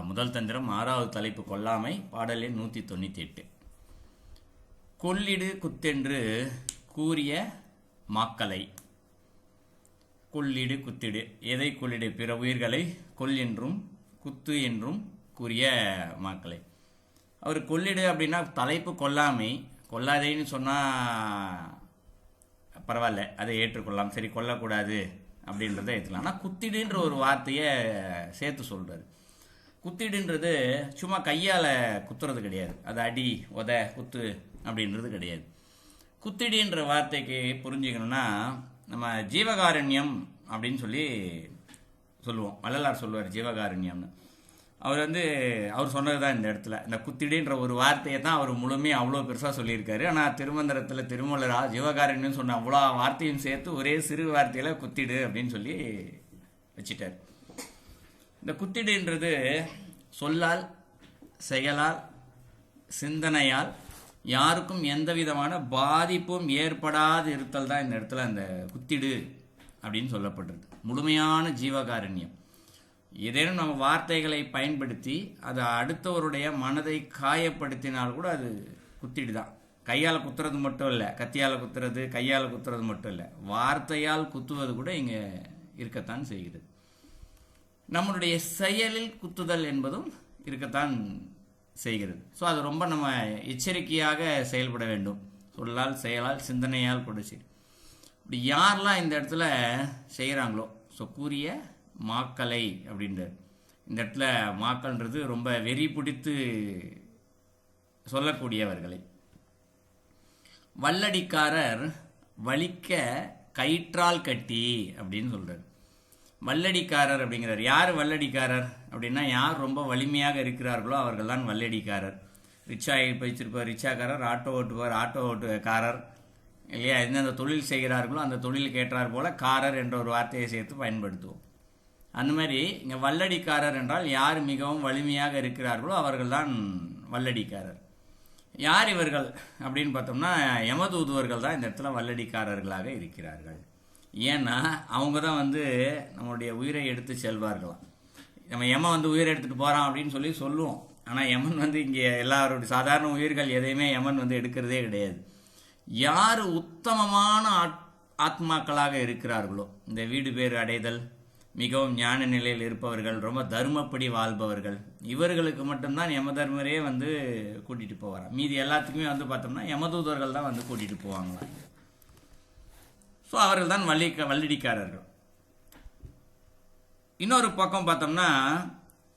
முதல் தந்திரம் 6வது தலைப்பு கொல்லாமை, பாடல் எண் 198. கொள்ளிடு குத்தென்று கூறிய மாக்களை. கொள்ளிடு குத்திடு, எதை கொள்ளிடு? பிற உயிர்களை கொல் என்றும் குத்து என்றும் கூறிய மாக்களை. அவர் கொள்ளிடு அப்படின்னா தலைப்பு கொல்லாமை, கொல்லாதேன்னு சொன்னால் பரவாயில்ல, அதை ஏற்றுக்கொள்ளலாம். சரி, கொல்லக்கூடாது அப்படின்றத ஏற்றுக்கலாம். ஆனால் குத்திடுன்ற ஒரு வார்த்தையை சேர்த்து சொல்கிறார். குத்திடுன்றது சும்மா கையால் குத்துறது கிடையாது, அது அடி உத குத்து அப்படின்றது கிடையாது. குத்திடுன்ற வார்த்தைக்கு புரிஞ்சுக்கணும்னா நம்ம ஜீவகாருண்யம் அப்படின்னு சொல்லுவோம். வள்ளலார் சொல்லுவார் ஜீவகாருண்யம்னு. அவர் சொன்னது தான் இந்த இடத்துல. இந்த குத்திடுன்ற ஒரு வார்த்தையை தான் அவர் முழுமையாக அவ்வளோ பெருசாக சொல்லியிருக்காரு. ஆனால் திருமந்திரத்தில் திருமூலரா ஜீவகாருண்யம் சொன்ன அவ்வளோ வார்த்தையும் சேர்த்து ஒரே சிறு வார்த்தையில் குத்திடு அப்படின்னு சொல்லி வச்சிட்டார். இந்த குத்திடுன்றது சொல்லால், செயலால், சிந்தனையால் யாருக்கும் எந்த விதமான பாதிப்பும் ஏற்படாது இருத்தல் தான் இந்த இடத்துல அந்த குத்திடு அப்படின்னு சொல்லப்படுறது. முழுமையான ஜீவகாருண்யம். ஏதேனும் நம்ம வார்த்தைகளை பயன்படுத்தி அது அடுத்தவருடைய மனதை காயப்படுத்தினால் கூட அது குத்திடு தான். கையால் குத்துறது மட்டும் இல்லை, கத்தியால் குத்துறது, கையால் குத்துறது மட்டும் இல்லை, வார்த்தையால் குத்துவது கூட இங்கே இருக்கத்தான் செய்கிறது. நம்மளுடைய செயலில் குத்துதல் என்பதும் இருக்கத்தான் செய்கிறது. ஸோ அது ரொம்ப நம்ம எச்சரிக்கையாக செயல்பட வேண்டும். சொல்லால், செயலால், சிந்தனையால் கூட சரி. இப்படி யாரெல்லாம் இந்த இடத்துல செய்கிறாங்களோ, ஸோ கூறிய மாக்களை அப்படின்றார். இந்த இடத்துல மாக்கள்ன்றது ரொம்ப வெறி பிடித்து சொல்லக்கூடியவர்களை. வல்லடிக்காரர் வலிக்க கயிற்றால் கட்டி அப்படின்னு சொல்கிறார். வல்லடிக்காரர் அப்படிங்கிறார். யார் வல்லடிக்காரர் அப்படின்னா, யார் ரொம்ப வலிமையாக இருக்கிறார்களோ அவர்கள் தான் வல்லடிக்காரர். ரிக்ஷா வச்சிருப்பார் ரிக்ஷாக்காரர், ஆட்டோ ஓட்டுவார் ஆட்டோ ஓட்டுக்காரர், இல்லையா? எந்தெந்த தொழில் செய்கிறார்களோ அந்த தொழிலுக்கு ஏற்றார் போல காரர் என்ற ஒரு வார்த்தையை சேர்த்து பயன்படுத்துவோம். அந்த மாதிரி இங்கே வல்லடிக்காரர் என்றால் யார் மிகவும் வலிமையாக இருக்கிறார்களோ அவர்கள் தான் வல்லடிக்காரர். யார் இவர்கள் அப்படின்னு பார்த்தோம்னா, யமதூதுவர்கள் தான் இந்த இடத்துல வல்லடிக்காரர்களாக இருக்கிறார்கள். ஏன்னா அவங்க தான் நம்மளுடைய உயிரை எடுத்து செல்வார்களாம். நம்ம யமன் உயிரை எடுத்துகிட்டு போகிறான் அப்படின்னு சொல்லுவோம். ஆனால் யமன் இங்கே எல்லாருடைய சாதாரண உயிர்கள் எதையுமே யமன் எடுக்கிறதே கிடையாது. யார் உத்தமமான ஆத்மாக்களாக இருக்கிறார்களோ, இந்த வீடு பேர் அடைதல், மிகவும் ஞான நிலையில் இருப்பவர்கள், ரொம்ப தர்மப்படி வாழ்பவர்கள், இவர்களுக்கு மட்டும்தான் யம தர்மரே கூட்டிகிட்டு போவாராம். மீதி எல்லாத்துக்குமே பார்த்தோம்னா யமதூதர்கள் தான் கூட்டிகிட்டு போவாங்களாம். ஸோ அவர்கள் தான் வல்லடிக்காரர்கள். இன்னொரு பக்கம் பார்த்தோம்னா,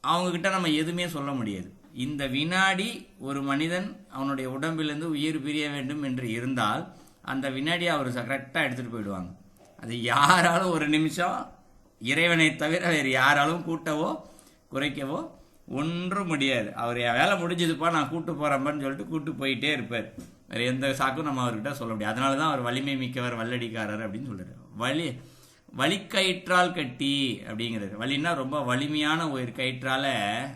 அவங்கக்கிட்ட நம்ம எதுவுமே சொல்ல முடியாது. இந்த வினாடி ஒரு மனிதன் அவனுடைய உடம்பிலிருந்து உயிர் பிரிய வேண்டும் என்று இருந்தால் அந்த வினாடியை அவர் கரெக்டாக எடுத்துகிட்டு போயிடுவாங்க. அது யாராலும் ஒரு நிமிஷம் இறைவனை தவிர வேறு யாராலும் கூட்டவோ குறைக்கவோ ஒன்றும் முடியாது. அவர் வேலை முடிஞ்சதுப்பா நான் கூட்டு போகிறேன்பான்னு சொல்லிட்டு கூட்டு போயிட்டே இருப்பார். வேறு எந்த சாக்கும் நம்ம அவர்கிட்ட சொல்ல முடியாது. அதனால தான் அவர் வலிமை மிக்கவர், வல்லடிக்காரர் அப்படின்னு சொல்கிறார். வலிக்கயிற்றால் கட்டி அப்படிங்கிறது. வலின்னா ரொம்ப வலிமையான உயிர். கயிற்றால்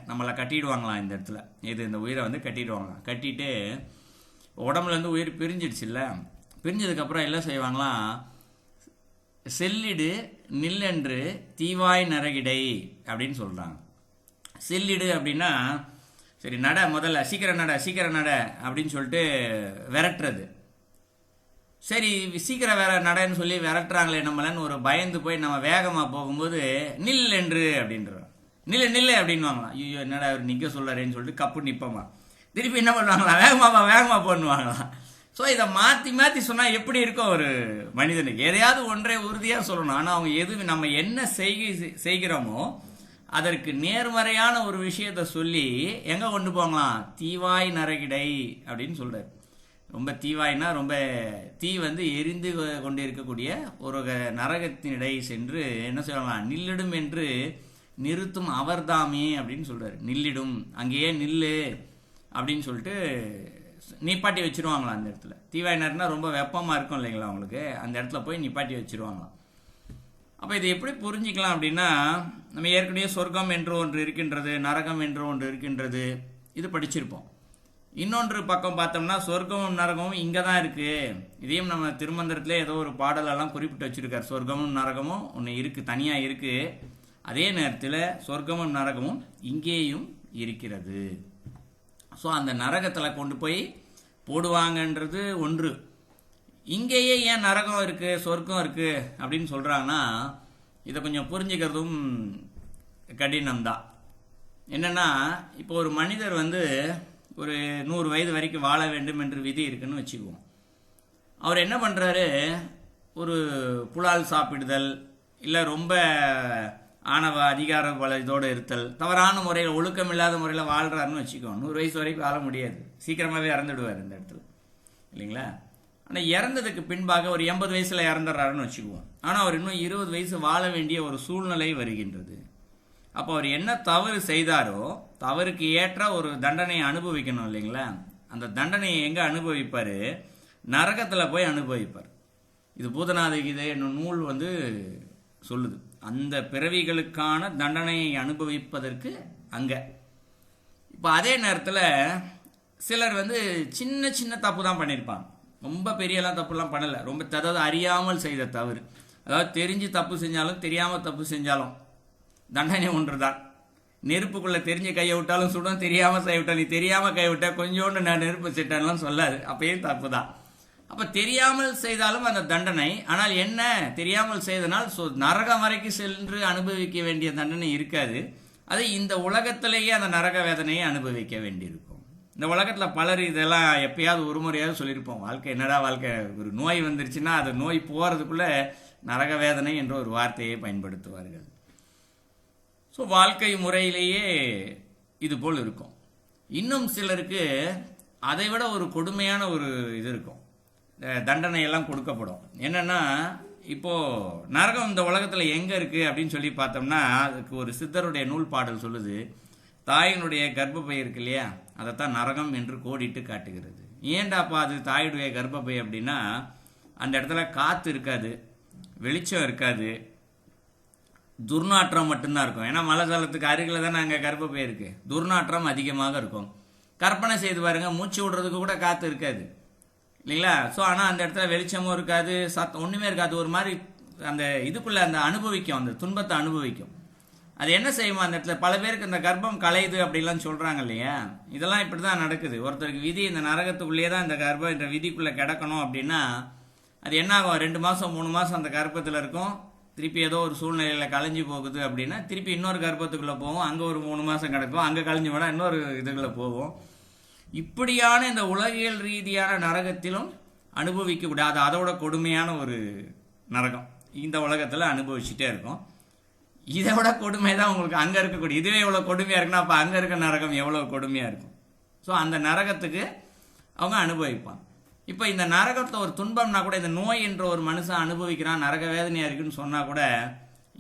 நம்மளை கட்டிடுவாங்களாம் இந்த இடத்துல. இந்த உயிரை கட்டிடுவாங்களாம். கட்டிட்டு உடம்புலேருந்து உயிர் பிரிஞ்சிடுச்சுல்ல, பிரிஞ்சதுக்கப்புறம் என்ன செய்வாங்களாம், செல்லிடு நில்லென்று தீவாய் நரகிடை அப்படின்னு சொல்கிறாங்க. செல்லிடு அப்படின்னா, சரி நட, முதல்ல சீக்கிரம் நட அப்படின்னு சொல்லிட்டு விரட்டுறது. சரி சீக்கிரம் நடன்னு சொல்லி விரட்டுறாங்களே நம்மளன்னு ஒரு பயந்து போய் நம்ம வேகமாக போகும்போது நில் என்று அப்படின்றோம். நில்லு அப்படின்வாங்களாம். ஐயோ என்னடா அவர் நிற்க சொல்கிறாரேன்னு சொல்லிட்டு கப்பு நிற்போமா, திருப்பி என்ன பண்ணுவாங்களாம், வேகமாக பண்ணுவாங்களாம். ஸோ இதை மாற்றி சொன்னால் எப்படி இருக்கும் ஒரு மனிதனுக்கு? எதையாவது ஒன்றே உறுதியாக சொல்லணும். ஆனால் அவங்க நம்ம என்ன செய்கிறோமோ அதற்கு நேர்மறையான ஒரு விஷயத்தை சொல்லி எங்கே கொண்டு போங்களாம், தீவாய் நரகிடை அப்படின்னு சொல்கிறார். ரொம்ப தீவாய்னா ரொம்ப தீ எரிந்து கொண்டு இருக்கக்கூடிய ஒரு நரகத்தினிடை சென்று என்ன செய்வாங்களாம், நில்லிடும் என்று நிறுத்தும் அவர்தாமே அப்படின்னு சொல்கிறார். நில்லிடும், அங்கேயே நில்லு அப்படின்னு சொல்லிட்டு நிப்பாட்டி வச்சிருவாங்களாம் அந்த இடத்துல. தீவாயினர்னா ரொம்ப வெப்பமாக இருக்கும் இல்லைங்களா அவங்களுக்கு, அந்த இடத்துல போய் நிப்பாட்டி வச்சிருவாங்களாம். அப்போ இதை எப்படி புரிஞ்சிக்கலாம் அப்படின்னா, நம்ம ஏற்கனவே சொர்க்கம் என்று ஒன்று இருக்கின்றது, நரகம் என்று ஒன்று இருக்கின்றது, இது படிச்சிருப்போம். இன்னொன்று பக்கம் பார்த்தோம்னா சொர்க்கமும் நரகமும் இங்கே தான் இருக்குது. இதையும் நம்ம திருமந்திரத்திலே ஏதோ ஒரு பாடலெல்லாம் குறிப்பிட்டு வச்சுருக்கார். சொர்க்கமும் நரகமும் ஒன்று இருக்குது, தனியாக இருக்குது. அதே நேரத்தில் சொர்க்கமும் நரகமும் இங்கேயும் இருக்கிறது. ஸோ அந்த நரகத்தில் கொண்டு போய் போடுவாங்கன்றது ஒன்று. இங்கேயே ஏன் நரகம் இருக்குது சொர்க்கம் இருக்குது அப்படின்னு சொல்கிறாங்கன்னா இதை கொஞ்சம் புரிஞ்சுக்கிறதும் கடினம்தான். என்னென்னா, இப்போ ஒரு மனிதர் ஒரு 100 வயது வரைக்கும் வாழ வேண்டும் என்று விதி இருக்குன்னு வச்சுக்குவோம். அவர் என்ன பண்ணுறாரு, ஒரு புலால் சாப்பிடுதல், இல்லை ரொம்ப ஆணவ அதிகார இதோடு இருத்தல், தவறான முறையில் ஒழுக்கம் இல்லாத முறையில் வாழ்கிறாருன்னு வச்சுக்குவோம். 100 வயசு வரைக்கும் வாழ முடியாது, சீக்கிரமாகவே இறந்துடுவார் இந்த இடத்துல, இல்லைங்களா? ஆனால் இறந்ததுக்கு பின்பாக ஒரு 80 வயசில் இறந்துடுறாருன்னு வச்சுக்குவோம். ஆனால் அவர் இன்னும் 20 வயசு வாழ வேண்டிய ஒரு சூழ்நிலை வருகின்றது. அப்போ அவர் என்ன தவறு செய்தாரோ தவறுக்கு ஏற்ற ஒரு தண்டனையை அனுபவிக்கணும், இல்லைங்களா? அந்த தண்டனையை எங்கே அனுபவிப்பார்? நரகத்தில் போய் அனுபவிப்பார். இது பூதநாத கீதை என்னும் நூல் சொல்லுது. அந்த பிறவிகளுக்கான தண்டனையை அனுபவிப்பதற்கு அங்கே. இப்போ அதே நேரத்தில் சிலர் சின்ன சின்ன தப்பு தான் பண்ணியிருப்பாங்க, ரொம்ப பெரியலாம் தப்புலாம் பண்ணலை, ரொம்ப அதாவது அறியாமல் செய்த தவறு. அதாவது தெரிஞ்சு தப்பு செஞ்சாலும் தெரியாமல் தப்பு செஞ்சாலும் தண்டனை ஒன்று தான். நெருப்புக்குள்ளே தெரிஞ்சு கையை விட்டாலும் சுடும், தெரியாமல் செய்ய விட்டால், நீ தெரியாமல் கை விட்ட கொஞ்சோண்டு நான் நெருப்பு சிட்டன்லாம் சொல்லாது, அப்பயும் தப்பு தான். அப்போ தெரியாமல் செய்தாலும் அந்த தண்டனை. ஆனால் என்ன, தெரியாமல் செய்தனால் நரகம் வரைக்கும் சென்று அனுபவிக்க வேண்டிய தண்டனை இருக்காது. அது இந்த உலகத்திலேயே அந்த நரக வேதனையை அனுபவிக்க வேண்டியிருக்கும். இந்த உலகத்தில் பலர் இதெல்லாம் எப்பயாவது ஒரு முறையாவது சொல்லியிருப்போம். வாழ்க்கை என்னடா வாழ்க்கை, ஒரு நோய் வந்துருச்சுன்னா அது நோய் போகிறதுக்குள்ளே நரக வேதனை என்ற ஒரு வார்த்தையை பயன்படுத்துவார்கள். ஸோ வாழ்க்கை முறையிலேயே இது போல் இருக்கும். இன்னும் சிலருக்கு அதை விட ஒரு கொடுமையான ஒரு இது இருக்கும், தண்டனையெல்லாம் கொடுக்கப்படும். என்னென்னா, இப்போது நரகம் இந்த உலகத்தில் எங்கே இருக்குது அப்படின்னு சொல்லி பார்த்தோம்னா, அதுக்கு ஒரு சித்தருடைய நூல் பாடல் சொல்லுது, தாயினுடைய கர்ப்பப்பை இருக்கு இல்லையா, அதைத்தான் நரகம் என்று கோடிட்டு காட்டுகிறது. ஏண்டாப்பா அது தாயுடைய கர்ப்பப்பை அப்படின்னா, அந்த இடத்துல காற்று இருக்காது, வெளிச்சம் இருக்காது, துர்நாற்றம் மட்டும்தான் இருக்கும். ஏன்னா மழை காலத்துக்கு அருகில் தானே அங்கே கர்ப்பப்பை இருக்குது, துர்நாற்றம் அதிகமாக இருக்கும். கற்பனை செய்து பாருங்க, மூச்சு விடுறதுக்கு கூட காற்று இருக்காது, இல்லைங்களா? ஸோ ஆனால் அந்த இடத்துல வெளிச்சமும் இருக்காது, சத்தம் ஒன்றுமே இருக்காது. ஒரு மாதிரி அந்த இதுக்குள்ளே அந்த அனுபவிக்கும், அந்த துன்பத்தை அனுபவிக்கும். அது என்ன செய்யுமா அந்த இடத்துல? பல பேருக்கு இந்த கர்ப்பம் கலையுது அப்படிலாம் சொல்கிறாங்க இல்லையா? இதெல்லாம் இப்படி தான் நடக்குது. ஒருத்தருக்கு விதி இந்த நரகத்துக்குள்ளேயே தான் இந்த கர்ப்பம் இந்த விதிக்குள்ளே கிடக்கணும் அப்படின்னா அது என்ன ஆகும்? 2 மாதம் 3 மாதம் அந்த கர்ப்பத்தில் இருக்கும், திருப்பி ஏதோ ஒரு சூழ்நிலையில் கலைஞ்சி போகுது அப்படின்னா திருப்பி இன்னொரு கர்ப்பத்துக்குள்ளே போவோம், அங்கே ஒரு 3 மாதம் கிடக்கும், அங்கே கலைஞ்சி விட இன்னொரு இதுக்குள்ளே போவோம். இப்படியான இந்த உலகியல் ரீதியான நரகத்திலும் அனுபவிக்க கூடாது. அதோட கொடுமையான ஒரு நரகம் இந்த உலகத்தில் அனுபவிச்சுட்டே இருக்கும். இதை விட கொடுமை தான் உங்களுக்கு அங்கே இருக்கக்கூடிய. இதுவே இவ்வளோ கொடுமையாக இருக்குன்னா அப்போ அங்கே இருக்க நரகம் எவ்வளோ கொடுமையாக இருக்கும். ஸோ அந்த நரகத்துக்கு அவங்க அனுபவிப்பாங்க. இப்போ இந்த நரகத்தை ஒரு துன்பம்னா கூட, இந்த நோய் என்ற ஒரு மனுஷன் அனுபவிக்கிறான், நரக வேதனையாக இருக்குன்னு சொன்னால் கூட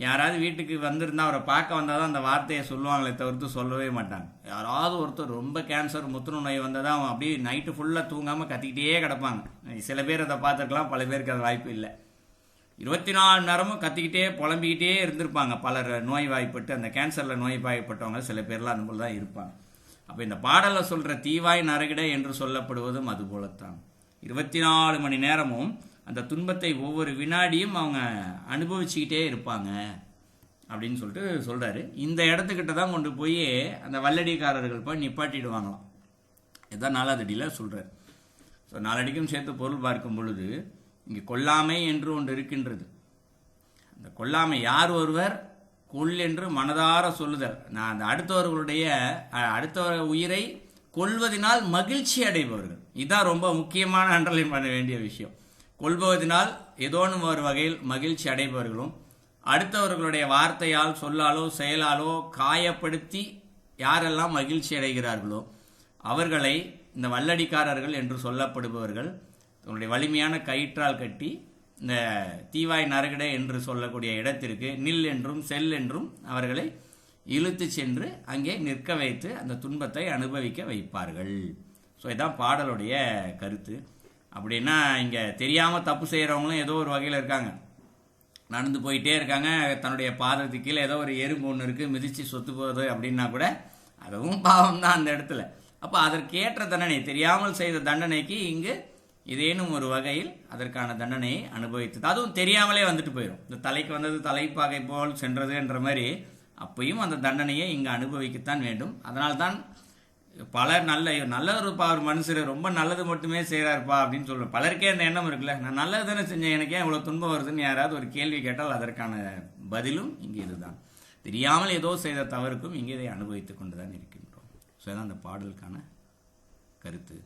யாராவது வீட்டுக்கு வந்திருந்தால் அவரை பார்க்க வந்தால் தான் அந்த வார்த்தையை சொல்லுவாங்களே தவிர்த்து சொல்லவே மாட்டாங்க. யாராவது ஒருத்தர் ரொம்ப கேன்சர் முத்துணு நோய் வந்தால் தான் அப்படியே நைட்டு ஃபுல்லாக தூங்காமல் கத்திக்கிட்டே கிடப்பாங்க. சில பேர் அதை பார்த்துருக்கலாம், பல பேருக்கு அது வாய்ப்பு இல்லை. 24 நேரமும் கத்திக்கிட்டே புலம்பிக்கிட்டே இருந்திருப்பாங்க. பலர் நோய் வாய்ப்பட்டு, அந்த கேன்சரில் நோய் வாய்ப்பட்டவங்க சில பேர்லாம் அந்த போல் தான் இருப்பாங்க. அப்போ இந்த பாடலில் சொல்கிற தீவாய் நரகிட என்று சொல்லப்படுவதும் அது போலத்தான். 24 மணி நேரமும் அந்த துன்பத்தை ஒவ்வொரு வினாடியும் அவங்க அனுபவிச்சுக்கிட்டே இருப்பாங்க அப்படின்னு சொல்லிட்டு சொல்கிறாரு. இந்த இடத்துக்கிட்ட தான் கொண்டு போய் அந்த வல்லடிக்காரர்கள் போய் நிப்பாட்டிடுவாங்களாம். இதுதான் 4வது அடியில் சொல்கிறார். ஸோ 4 அடிக்கும் சேர்த்து பொருள் பார்க்கும் பொழுது இங்கே கொல்லாமை என்று ஒன்று இருக்கின்றது. அந்த கொல்லாமை யார் ஒருவர் கொல் என்று மனதார சொல்லுதல். நான் அந்த அடுத்த உயிரை கொல்வதனால் மகிழ்ச்சி அடைபவர்கள். இதுதான் ரொம்ப முக்கியமான அண்டர்லைன் பண்ண வேண்டிய விஷயம். கொல்வதனால் ஏதோனும் ஒரு வகையில் மகிழ்ச்சி அடைபவர்களும், அடுத்தவர்களுடைய வார்த்தையால் சொல்லாலோ செயலாலோ காயப்படுத்தி யாரெல்லாம் மகிழ்ச்சி அடைகிறார்களோ அவர்களை இந்த வல்லடிக்காரர்கள் என்று சொல்லப்படுபவர்கள் தன்னுடைய வலிமையான கயிற்றால் கட்டி இந்த தீவாய் நரகிட என்று சொல்லக்கூடிய இடத்திற்கு நில் என்றும் செல் என்றும் அவர்களை இழுத்து சென்று அங்கே நிற்க வைத்து அந்த துன்பத்தை அனுபவிக்க வைப்பார்கள். ஸோ இதுதான் பாடலுடைய கருத்து. அப்படின்னா இங்கே தெரியாமல் தப்பு செய்கிறவங்களும் ஏதோ ஒரு வகையில் இருக்காங்க, நடந்து போயிட்டே இருக்காங்க, தன்னுடைய பாதத்துக்கு கீழே ஏதோ ஒரு எறும்பு ஒன்று இருக்குது மிதித்து சொத்து போகுது அப்படின்னா கூட அதுவும் பாவம் தான் அந்த இடத்துல. அப்போ அதற்கேற்ற தண்டனை, தெரியாமல் செய்த தண்டனைக்கு இங்கு இதேனும் ஒரு வகையில் அதற்கான தண்டனையை அனுபவித்தது. அதுவும் தெரியாமலே வந்துட்டு போயிடும். இந்த தலைக்கு வந்தது தலைப்பாகை போல் சென்றது என்ற மாதிரி அப்பையும் அந்த தண்டனையை இங்கே அனுபவிக்கத்தான் வேண்டும். அதனால்தான் பலர் நல்ல ஒரு மனுஷர் ரொம்ப நல்லது மட்டுமே செய்கிறாருப்பா அப்படின்னு சொல்லுவேன். பலருக்கே அந்த எண்ணம் இருக்குல்ல, நான் நல்லது தானே செஞ்சேன், எனக்கே இவ்வளோ துன்பம் வருதுன்னு யாராவது ஒரு கேள்வி கேட்டால் அதற்கான பதிலும் இங்கே இதுதான். தெரியாமல் ஏதோ செய்த தவறுக்கும் இங்கே இதை அனுபவித்துக் கொண்டு தான் இருக்கின்றோம். ஸோ அதான் அந்த பாடலுக்கான கருத்து.